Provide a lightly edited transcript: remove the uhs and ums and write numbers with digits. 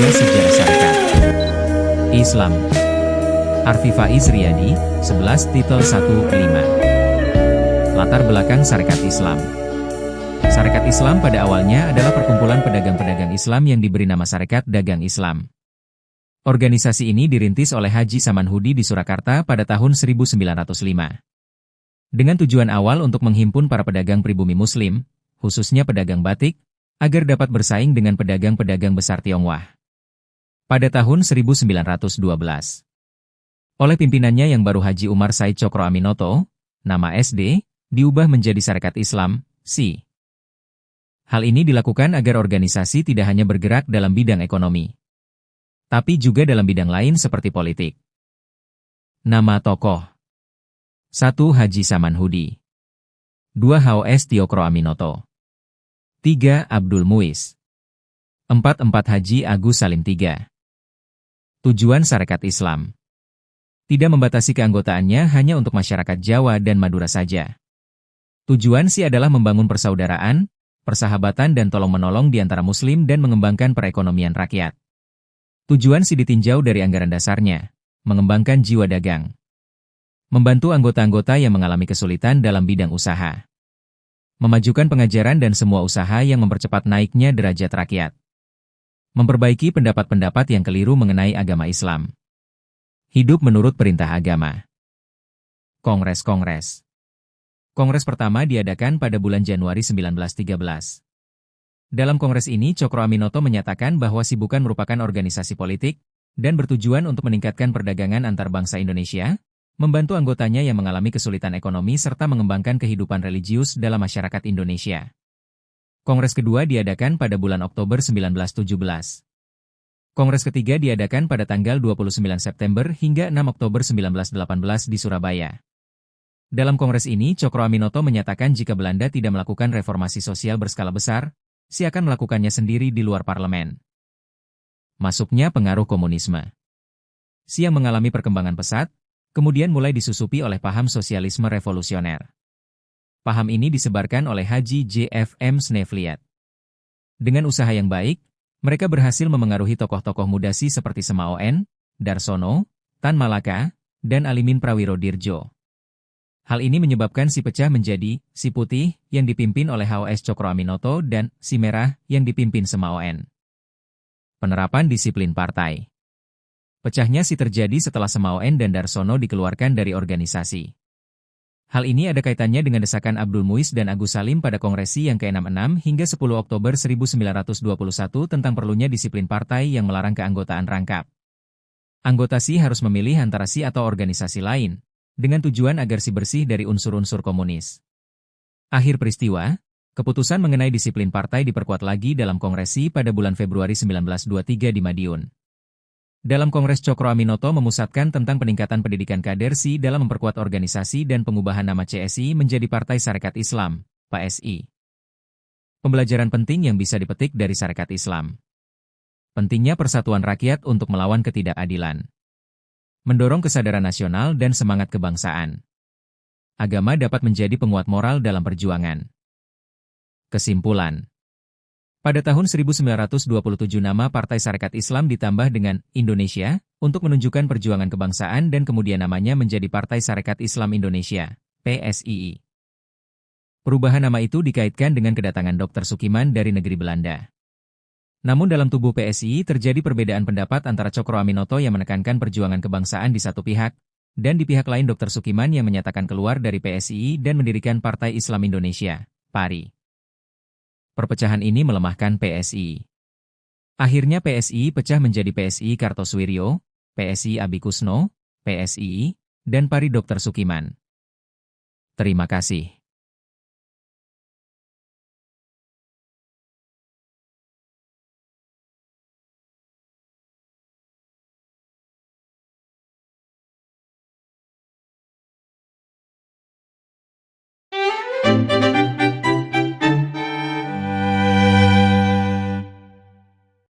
Sejarah Sarekat Islam Arfi Faiz Riyadi, 11 Titel 1-5. Latar belakang Sarekat Islam. Sarekat Islam pada awalnya adalah perkumpulan pedagang-pedagang Islam yang diberi nama Sarekat Dagang Islam. Organisasi ini dirintis oleh Haji Samanhudi di Surakarta pada tahun 1905. Dengan tujuan awal untuk menghimpun para pedagang pribumi Muslim, khususnya pedagang batik, agar dapat bersaing dengan pedagang-pedagang besar Tionghoa. Pada tahun 1912, oleh pimpinannya yang baru Haji Umar Said Cokro Aminoto, nama SD, diubah menjadi Sarekat Islam, SI. Hal ini dilakukan agar organisasi tidak hanya bergerak dalam bidang ekonomi, tapi juga dalam bidang lain seperti politik. Nama tokoh: 1. Haji Samanhudi, 2. H.O.S. Cokro Aminoto, 3. Abdul Muiz, 4. Haji Agus Salim III. Tujuan Sarekat Islam tidak membatasi keanggotaannya hanya untuk masyarakat Jawa dan Madura saja. Tujuan SI adalah membangun persaudaraan, persahabatan dan tolong-menolong di antara Muslim dan mengembangkan perekonomian rakyat. Tujuan SI ditinjau dari anggaran dasarnya, mengembangkan jiwa dagang, membantu anggota-anggota yang mengalami kesulitan dalam bidang usaha, memajukan pengajaran dan semua usaha yang mempercepat naiknya derajat rakyat, memperbaiki pendapat-pendapat yang keliru mengenai agama Islam, hidup menurut perintah agama. Kongres pertama diadakan pada bulan Januari 1913. Dalam kongres ini Cokro Aminoto menyatakan bahwa SI bukan merupakan organisasi politik, dan bertujuan untuk meningkatkan perdagangan antar bangsa Indonesia, membantu anggotanya yang mengalami kesulitan ekonomi serta mengembangkan kehidupan religius dalam masyarakat Indonesia. Kongres kedua diadakan pada bulan Oktober 1917. Kongres ketiga diadakan pada tanggal 29 September hingga 6 Oktober 1918 di Surabaya. Dalam kongres ini Cokro Aminoto menyatakan jika Belanda tidak melakukan reformasi sosial berskala besar, SI akan melakukannya sendiri di luar parlemen. Masuknya pengaruh komunisme. SI yang mengalami perkembangan pesat, kemudian mulai disusupi oleh paham sosialisme revolusioner. Paham ini disebarkan oleh Haji J.F.M. Snevliet. Dengan usaha yang baik, mereka berhasil memengaruhi tokoh-tokoh muda SI seperti Semaoen, Darsono, Tan Malaka, dan Alimin Prawiro Dirjo. Hal ini menyebabkan SI pecah menjadi SI Putih yang dipimpin oleh H.O.S. Cokro Aminoto dan SI Merah yang dipimpin Semaoen. Penerapan disiplin partai. Pecahnya SI terjadi setelah Semaoen dan Darsono dikeluarkan dari organisasi. Hal ini ada kaitannya dengan desakan Abdul Muiz dan Agus Salim pada Kongres SI yang ke-66 hingga 10 Oktober 1921 tentang perlunya disiplin partai yang melarang keanggotaan rangkap. Anggota SI harus memilih antara SI atau organisasi lain, dengan tujuan agar SI bersih dari unsur-unsur komunis. Akhir peristiwa, keputusan mengenai disiplin partai diperkuat lagi dalam Kongres SI pada bulan Februari 1923 di Madiun. Dalam Kongres Cokro Aminoto memusatkan tentang peningkatan pendidikan kader SI dalam memperkuat organisasi dan pengubahan nama CSI menjadi Partai Sarekat Islam, PSI. Pembelajaran penting yang bisa dipetik dari Sarekat Islam. Pentingnya persatuan rakyat untuk melawan ketidakadilan. Mendorong kesadaran nasional dan semangat kebangsaan. Agama dapat menjadi penguat moral dalam perjuangan. Kesimpulan. Pada tahun 1927 nama Partai Sarekat Islam ditambah dengan Indonesia, untuk menunjukkan perjuangan kebangsaan dan kemudian namanya menjadi Partai Sarekat Islam Indonesia, PSII. Perubahan nama itu dikaitkan dengan kedatangan Dr. Sukiman dari negeri Belanda. Namun dalam tubuh PSII terjadi perbedaan pendapat antara Cokro Aminoto yang menekankan perjuangan kebangsaan di satu pihak, dan di pihak lain Dr. Sukiman yang menyatakan keluar dari PSII dan mendirikan Partai Islam Indonesia, PARI. Perpecahan ini melemahkan PSI. Akhirnya PSI pecah menjadi PSI Kartosuwiryo, PSI Abikusno, PSI, dan PARI Dr. Sukiman. Terima kasih.